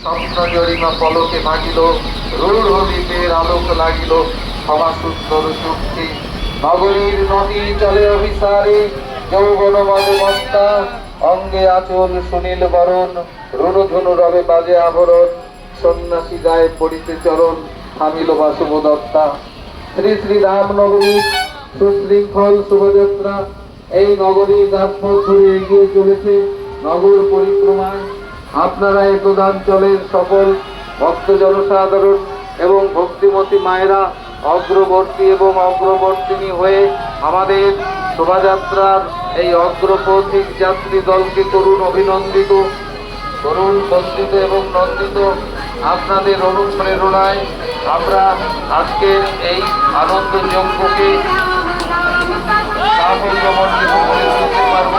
স্বপ্ন জরিমা পলকে ভাগিল, রূঢ় দ্বীপের আলোক লাগিল, ক্ষমা সুন্দর চুক্তি নগরীর নদী চলে অভিসারে, যৌবন মদমত্তা অঙ্গে আচল সুনীল বরণ, রুনুধুনু রবে বাজে আভরণ, সন্ন্যাসী গায়ে পড়িতে চরণ, থামিল বাসুব দত্তা। শ্রী শ্রী রামনবমী সুশৃঙ্খল শুভযাত্রা এই নগরীর রাজপথ ধরে এগিয়ে চলেছে নগর পরিক্রমায়। আপনারা এই প্রধানচলের সকল ভক্ত জনসাধারণ এবং ভক্তিমতী মায়েরা অগ্রবর্তী এবং অগ্রবর্তিনী হয়ে আমাদের শোভাযাত্রার এই অগ্রপথিক যাত্রী দলকে করুন অভিনন্দিত, করুন বন্দিত এবং নন্দিত। আপনাদের অনুপ্রেরণায় আমরা আজকের এই আনন্দ যজ্ঞকে সাফল্যমণ্ডিত করে তুলতে পারব।